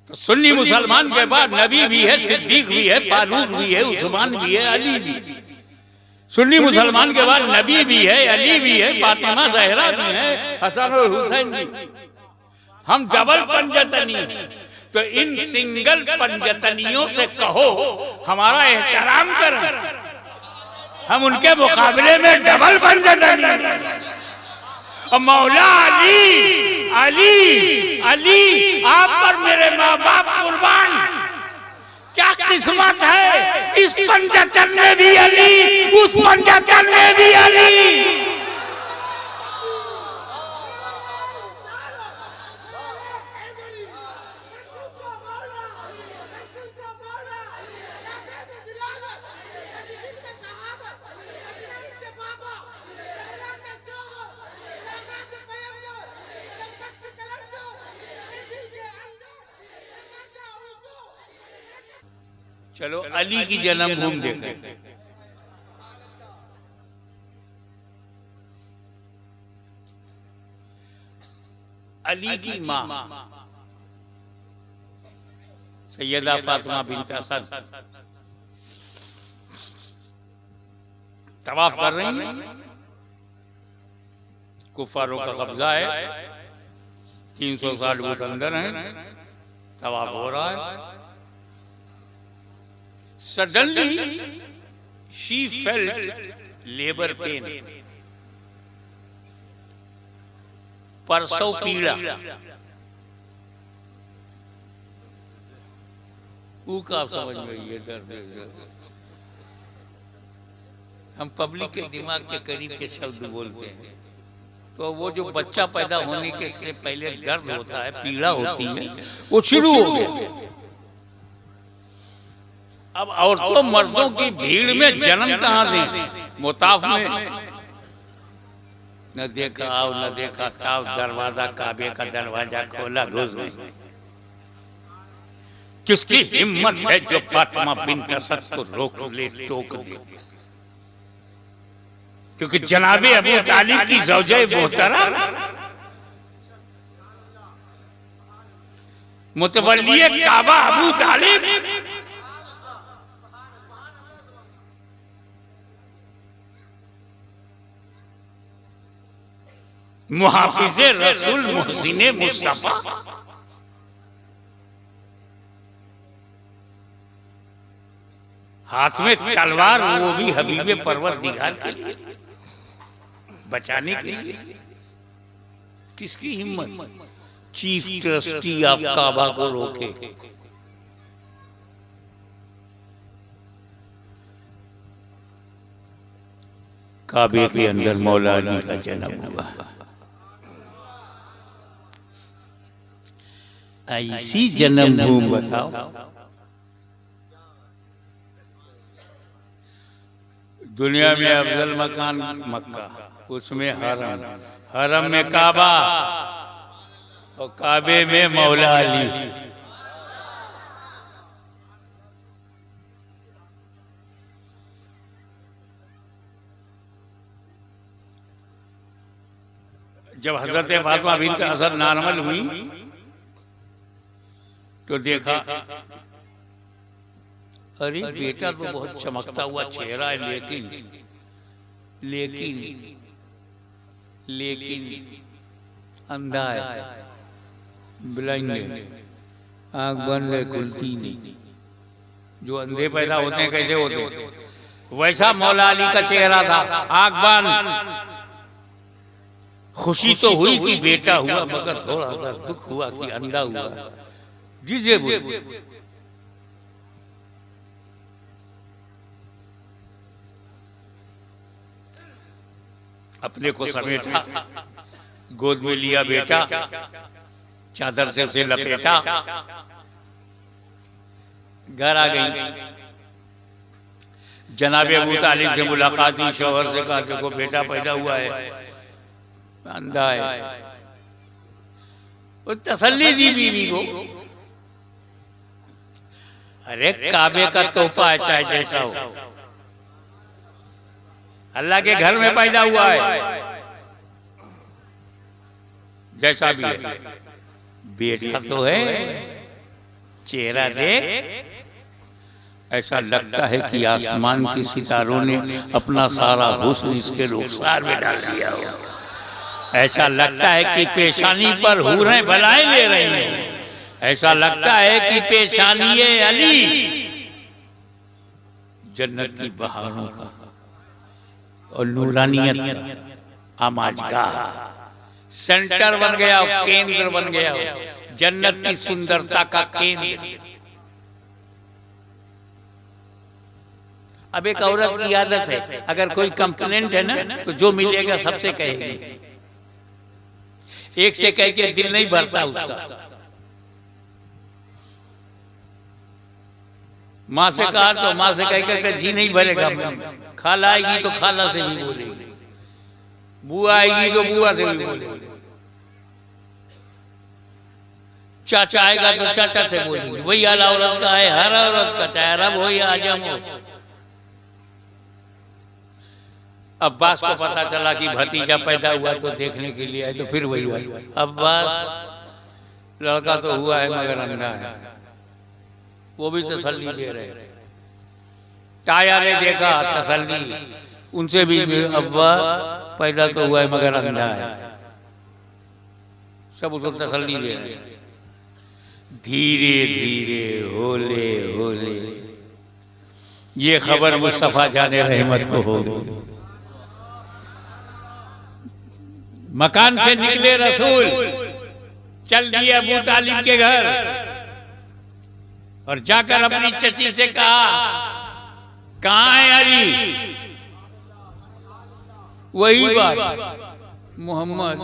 तो सुन्नी मुसलमान के बाद नबी भी है, सिद्दीक भी है, फारूक भी है, उस्मान भी है, अली भी। सुन्नी मुसलमान के बाद नबी भी है, अली भी है, फातिमा ज़हरा भी है, हसन और हुसैन भी। हम डबल पंजतनी हैं। तो इन सिंगल पंजतनियों से कहो हमारा एहतराम करें, हम उनके मुकाबले में डबल पंजतनी हैं। और मौला अली अली अली आप पर मेरे माँ बाप कुर्बान। क्या किस्मत है, इस पंजतन में भी अली, उस पंजतन में भी अली। चलो अली की जन्मभूमि देखें। अली की माँ सैयदा फातिमा बिन्त असद तवाफ कर रही हैं। कुफारों का कब्जा है, 360 फुट अंदर हैं, तवाफ हो रहा है। Suddenly, she felt labor pain, प्रसव पीड़ा। का समझ में ये दर्द। हम पब्लिक के दिमाग के करीब के शब्द बोलते हैं, तो वो जो बच्चा पैदा होने के से पहले दर्द होता है, पीड़ा होती है, वो शुरू हो गया। अब औरतों मर्दों की भीड़ में जन्म कहाँ दें? मुताफ में न देखा आओ न देखा ताव, दरवाजा काबे का दरवाजा खोला घुस गए। किसकी हिम्मत है जो फातिमा बिन्त असद को रोक ले, टोक दे? क्योंकि जनाबे अबू तालिब की ज़ौजे मोहतरम मुतवल्लिए काबा अबू तालिब मुहाफिज़े रसूल मुहसिने मुस्तफा हाथ में तलवार, वो भी हबीबे परवरदिगार के लिए बचाने के लिए। किसकी हिम्मत चीफ ट्रस्टी ऑफ काबा को रोके? काबे के अंदर मौला अली का जन्म हुआ। ऐसी जन्मभूमि बताओ। दुनिया में अफजल मकान मक्का, उसमें हरम, हरम में काबा और काबे में मौला अली। जब हजरत फातिमा बिन्त असद नार्मल हुई तो देखा, अरे बेटा तो बहुत चमकता हुआ चेहरा है, लेकिन अंधा है, ब्लाइंड है, आंख बंद है, खुलती नहीं। जो अंधे पैदा होते हैं कैसे होते हैं, वैसा मौला अली का चेहरा था, आंख बंद। खुशी तो हुई कि बेटा हुआ, मगर थोड़ा सा दुख हुआ कि अंधा हुआ। डिजेबल। अपने को समेटा, गोद में लिया बेटा, चादर से उसे लपेटा, घर आ गई। जनाबे अबू तालिब से मुलाकात हुई, शौहर से कहा देखो बेटा पैदा हुआ है, अंधा है। वो तसल्ली दी बीवी को, अरे काबे का तोहफा है, चाहे जैसा हो, अल्लाह के घर में पैदा हुआ है, जैसा भी है, बेटा तो है। चेहरा देख ऐसा लगता है कि आसमान के सितारों ने अपना सारा हुस्न इसके रुखसार में डाल दिया हो। ऐसा लगता है कि पेशानी पर हूरें भलाएं ले रही हैं। ऐसा लगता है कि पेशानी अली जन्नत की बहारों का और नूरानियत का आमाजगाह सेंटर बन गया, केंद्र बन गया, जन्नत की सुंदरता का केंद्र। अब एक औरत की आदत है, अगर कोई कंप्लेंट है ना तो जो मिलेगा सबसे कहेगी, एक से कह के दिल नहीं भरता उसका। माँ से कहा तो माँ से कह के जी नहीं भरेगा, खाला आएगी तो खाला से भी बोलेगी, बुआ आएगी तो बुआ से भी बोलेगी, चाचा आएगा तो चाचा से बोलेगी। वही हाल औरत का है, हर औरत का, चाहे अरब हो या आजम हो। अब्बास को पता चला कि भतीजा पैदा हुआ तो देखने के लिए आए, तो फिर वही हुआ, अब्बास लड़का तो हुआ है मगर अंधा है, वो भी तसल्ली दे रहे। ताया ने देखा तसल्ली, उनसे भी अब्बा पैदा तो हुआ है मगर अंधा है, सब उसको तसल्ली दे रहे। धीरे धीरे होले होले ये खबर मुस्तफा जाने रहमत को हो गई। मकान से निकले रसूल, चल दिए अबू तालिब के घर और जाकर अपनी चची से कहा, कहाँ है अली? वही बात, मोहम्मद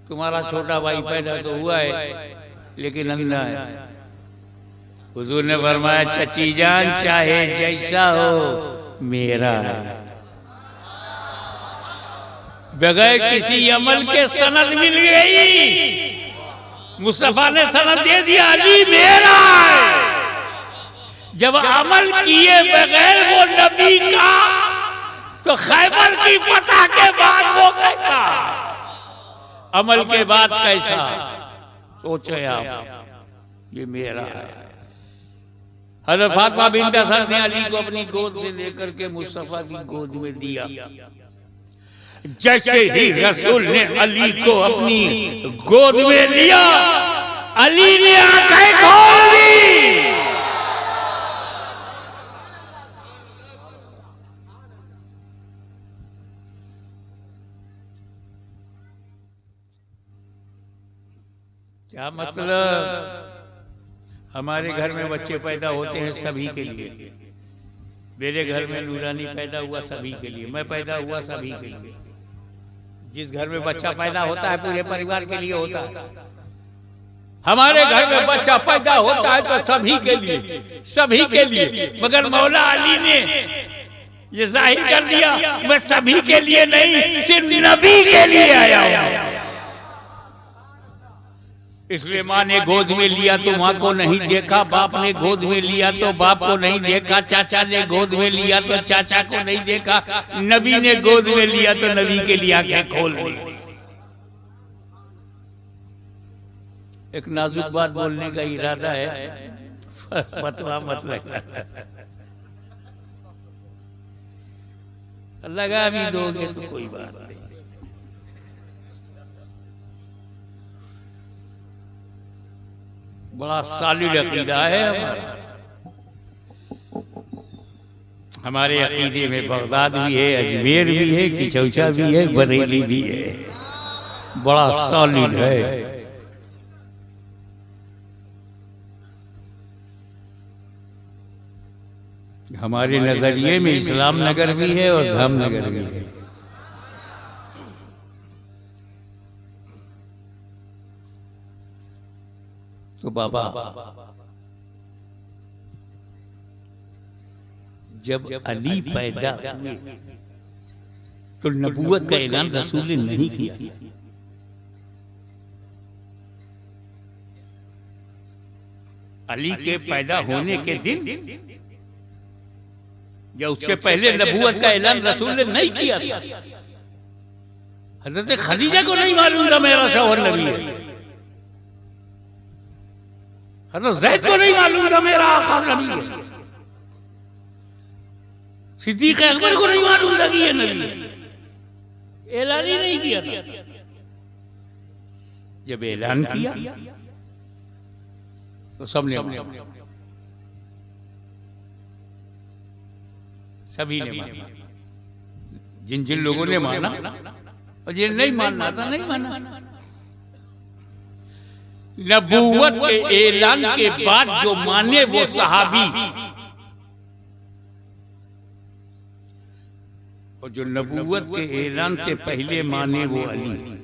तुम्हारा छोटा भाई पैदा तो हुआ है लेकिन अंधा है। हुजूर ने फरमाया, चची जान चाहे जैसा हो मेरा है। बगैर किसी अमल के सनद मिल गई, मुस्तफा ने सनद दे दिया, अली मेरा है। जब अमल किए बगैर वो नबी का, तो खैबर की फतह के बाद वो कैसा, अमल के बाद कैसा, सोचे आप, ये मेरा है। हज़रत फातिमा बिन्त असद ने अली को अपनी गोद से लेकर के मुस्तफा की गोद में दिया। जैसे ही रसूल ने अली को अपनी गोद में लिया, अली ने आंखें खोल दी। क्या मतलब? हमारे घर में बच्चे पैदा होते हैं सभी के लिए, मेरे घर में नूरानी पैदा हुआ सभी के लिए, मैं पैदा हुआ सभी के लिए। जिस घर में बच्चा पैदा होता है पूरे परिवार के लिए होता है। हमारे घर में बच्चा पैदा होता है तो सभी के लिए, सभी के लिए। मगर मौला अली ने ये जाहिर कर दिया, मैं सभी के लिए नहीं, सिर्फ नबी के लिए आया हूं। इसलिए माँ ने गोद में लिया तो माँ को नहीं देखा, बाप ने गोद में लिया तो बाप को नहीं देखा, चाचा ने गोद में लिया तो चाचा को नहीं देखा, नबी ने गोद में लिया तो नबी के लिए आंखें खोल दी। एक नाजुक बात बोलने का इरादा है, फतवा मत लगा भी दोगे तो कोई बात नहीं। बड़ा सॉलिड अकीदा है हमारा। हमारे अकीदे में बगदाद भी है, अजमेर भी है, किचौचा भी है, बरेली भी है, बड़ा सॉलिड है। हमारे नजरिए में इस्लाम नगर भी है और धामनगर भी है। तो बाबा जब अली पैदा हुए तो नबूवत का ऐलान रसूल ने नहीं किया। अली के पैदा होने के दिन या उससे पहले नबूवत का ऐलान रसूल ने नहीं किया था। हजरत खदीजा को नहीं मालूम था मेरा शौहर नबी है। हज़रत ज़ैद को नहीं मालूम था मेरा आका नबी है, सिद्दीक़ अकबर को नहीं मालूम था कि ये नबी है, ऐलान ही नहीं किया था। जब ऐलान किया तो सबने सभी ने माना, जिन जिन लोगों ने माना और जिन नहीं मानना था नहीं माना। नबूवत के ऐलान के बाद जो माने वो सहाबी, और जो नबूवत के ऐलान से पहले माने वो अली।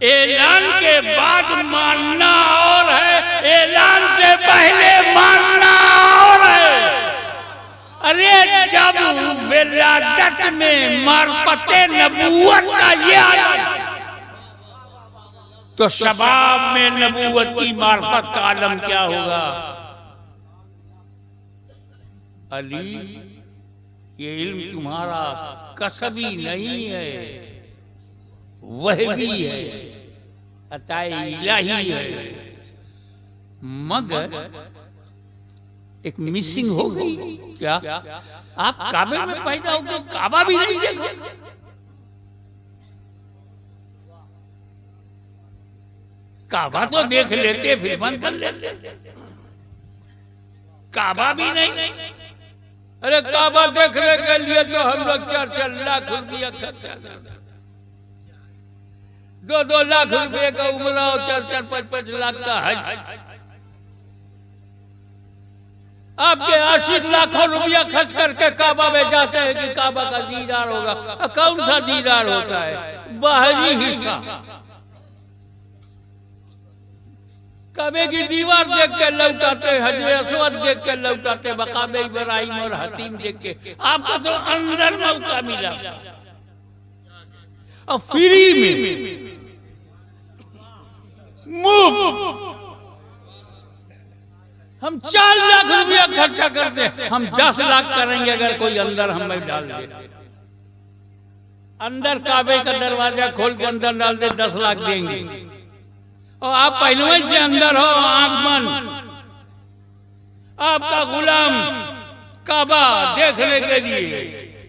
ऐलान के बाद मानना और है, ऐलान से पहले मानना और है। अरे जब विलादत में मार्फते नबूवत का ये आलम, तो शबाब में नबूवत की मार्फत का आलम क्या होगा? अली, ये इल्म तुम्हारा कसबी नहीं है, वह भी है, अताए इलाही है। मगर एक मिसिंग हो गई। क्या आप काबे में पैदा होकर काबा भी नहीं देखते? काबा तो देख लेते फिर बंद कर लेते, काबा भी नहीं। अरे काबा देखने के लिए तो हम लोग 4-4 लाख रुपया खर्चा करते, 2-2 लाख रुपए का उम्रा और 4-5 लाख का हज। आपके आशिक लाखों रुपया खर्च करके काबा में जाते हैं कि काबा का दीदार होगा। कौन सा दीदार होता है? बाहरी हिस्सा। काबे की दीवार देख के लौटाते, हजरे अस्वद देख के लौटाते, मकाम इब्राहिम और हतीम देख के। आपको तो अंदर मौका मिला और फ्री में मुफ्त। हम 4 लाख रुपया खर्चा करते, हम 10 लाख करेंगे अगर कोई अंदर हमें डाल दे। अंदर काबे का दरवाजा खोल के अंदर डाल दे, 10 लाख देंगे। और आप पहलुओं से अंदर हो, आंख बंद, आपका गुलाम काबा देखने के लिए,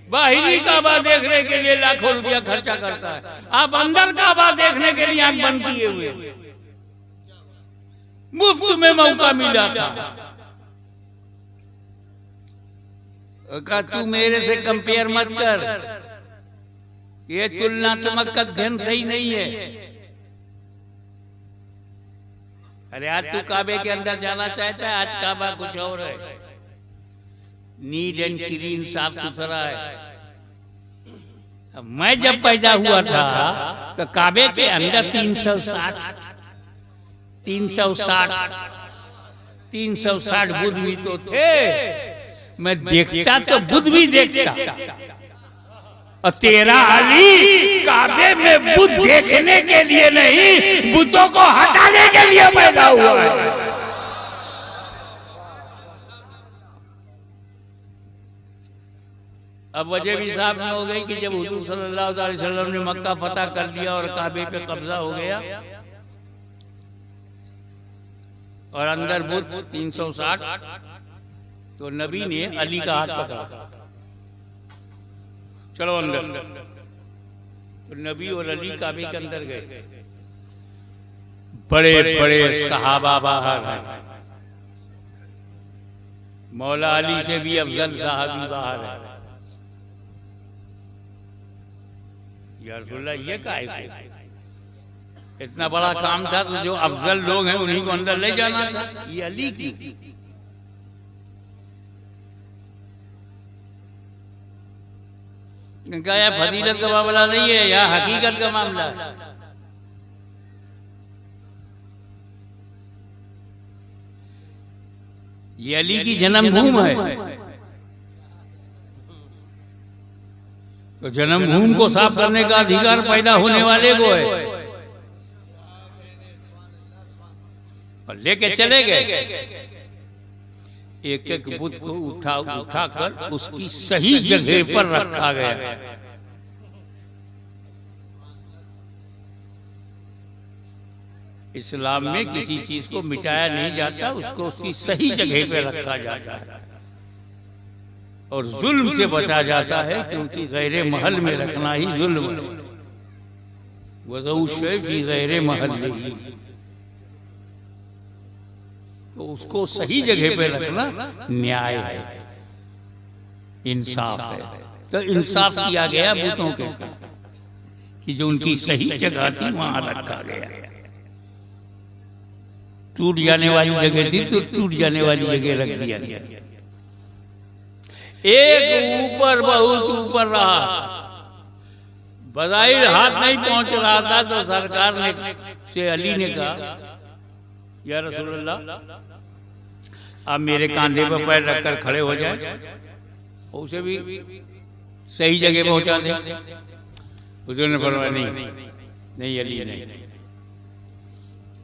बाहरी काबा देखने के लिए लाखों रुपया खर्चा करता है। आप अंदर काबा देखने के लिए आंख बंद किए हुए, मुफ्त में मौका मिला था। कहा तू मेरे से कंपेयर मत कर, ये तुलनात्मक अध्ययन सही नहीं है। अरे आज तू काबे के अंदर जाना चाहता है, आज काबा कुछ और है, नीट एंड क्लीन, साफ सुथरा है। मैं जब पैदा हुआ था तो काबे के अंदर 360 बुद्ध भी तो थे। मैं देखता तो बुद्ध भी देखता, और तेरा अली काबे में बुद्ध देखने के लिए नहीं, बुतों को हटाने के लिए पैदा हुआ है। अब वजह भी साफ में हो गई कि जब हुजूर सल्लल्लाहु अलैहि वसल्लम ने मक्का फतह कर दिया और काबे पे कब्जा हो गया और अंदर बुद्ध 360, तो नबी ने अली का हाथ पकड़ा, चलो अंदर। तो नबी और अली काबे के अंदर गए। बड़े बड़े सहाबा बाहर हैं, मौला अली से भी अफजल सहाबी बाहर है। या रसूलल्लाह, ये काहे को? इतना बड़ा काम था तो जो अफजल लोग हैं उन्हीं को अंदर ले जाना था। ये अली की क्या यह फजीलत का मामला नहीं है, यह हकीकत का मामला है। ये अली की जन्मभूमि है, तो जन्मभूमि को साफ करने का अधिकार पैदा होने वाले को है। और लेके चले गए, एक एक बुत को उठाकर उसकी सही जगह पर रखा गया। इस्लाम में किसी चीज को मिटाया नहीं जाता, उसको उसकी सही जगह पे रखा जाता है और जुल्म से बचा जाता है, क्योंकि गैर महल में रखना ही जुल्म है। वज़ऊ शै फी गैर महल, तो उसको सही जगह पे रखना न्याय है, इंसाफ है। तो इंसाफ किया गया बूतों के साथ कि जो उनकी सही जगह थी वहां रखा गया। टूट जाने वाली जगह थी तो टूट जाने वाली जगह रख दिया गया। एक ऊपर बहुत ऊपर रहा, बज़ाहिर हाथ नहीं पहुंच रहा था, तो सरकार ने से अली ने कहा, या रसूलल्लाह आप मेरे कांधे पर पैर रखकर खड़े हो जाए, उसे भी सही जगह पहुंचा दे। हुजूर ने फरमाया नहीं नहीं अली नहीं,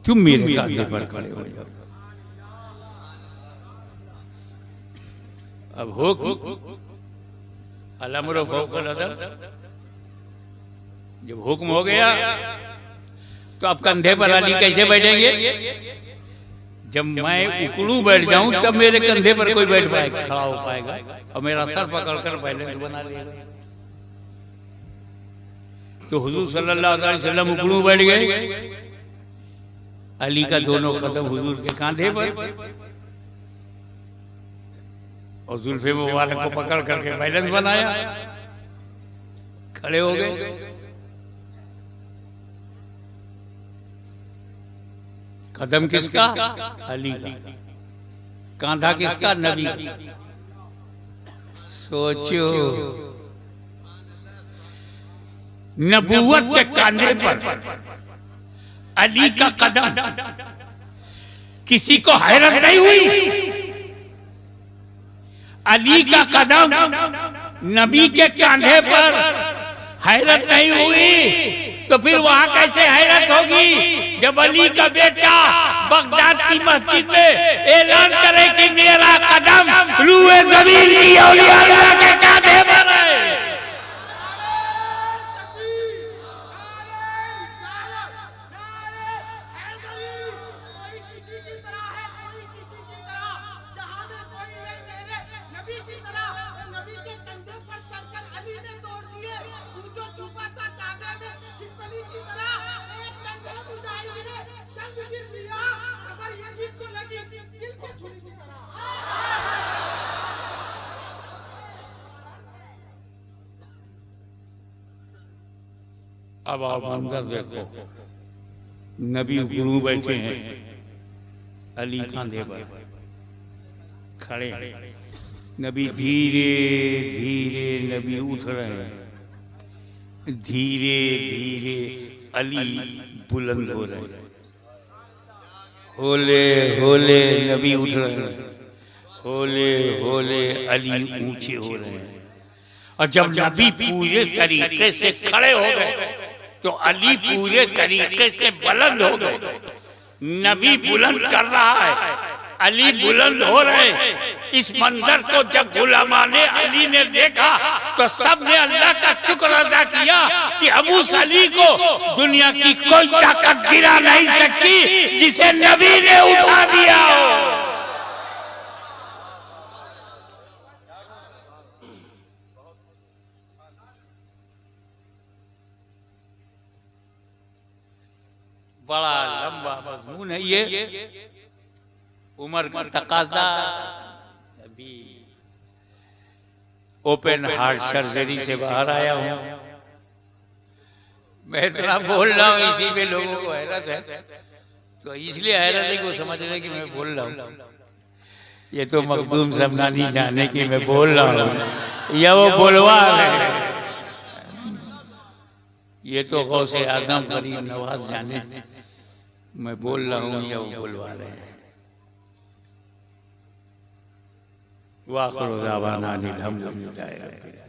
तुम मेरे कांधे पर खड़े हो जाओ। अब हुक्म अल-अम्रु फ़ौक़ल अदल, जब हुक्म हो गया तो अब कंधे पर अली कैसे बैठेंगे? जब मैं उकड़ू बैठ जाऊं तब मेरे कंधे पर कोई बैठ पाएगा, खड़ा हो पाएगा और मेरा सर पकड़कर बैलेंस बना लेगा। तो हुजूर सल्लल्लाहु अलैहि वसल्लम उकड़ू बैठ गए, अली का दोनों कदम हुजूर के कांधे पर और जुल्फे मुबारक को पकड़ करके बैलेंस बनाया, खड़े हो गए। कदम किसका? अली का। कांधा किसका? नबी। सोचो, नबूवत के कांधे पर अली का कदम, किसी को हैरत नहीं हुई? अली का कदम नबी के कांधे पर हैरत नहीं हुई तो फिर वहां कैसे हैरत होगी जब अली का बेटा बगदाद की मस्जिद में ऐलान करे कि मेरा कदम रूए ज़मीन की औलिया अल्लाह के कांधे पर है। अब आप मंजर देखो, नबी गुरु बैठे हैं, अली कांधे पर खड़े हैं, नबी धीरे धीरे नबी उठ रहे हैं, धीरे धीरे अली बुलंद हो रहे हैं, होले होले नबी उठ रहे हैं, होले होले अली ऊंचे हो रहे हैं। और जब नबी पूरे तरीके से खड़े हो गए तो अली पूरे तरीके से बुलंद हो गए। नबी बुलंद कर रहा है, अली बुलंद हो रहे हैं। इस मंजर को जब उलमा ने अली ने देखा तो सब ने अल्लाह का शुक्र अदा किया कि अबू अली को दुनिया की कोई ताकत गिरा नहीं सकती जिसे नबी ने उठा दिया हो। बड़ा लंबा मजमून है ये, उम्र का तकाजा, अभी ओपन हार्ट सर्जरी से बाहर आया हूं। मैं इतना बोल रहा हूँ इसी पे लोगों को हैरत है, तो इसलिए हैरत है कि समझ रहे कि मैं बोल रहा हूँ। ये तो मखदूम समनानी जाने की मैं बोल रहा हूँ या वो बोलवा रहे, ये तो गौसे आजम गरीब नवाज जाने मैं बोल रहा हूँ या वो बोलवा रहे हैं। वाखिर दावाना अनिल हम्दुलिल्लाहि रब्बिल आलमीन।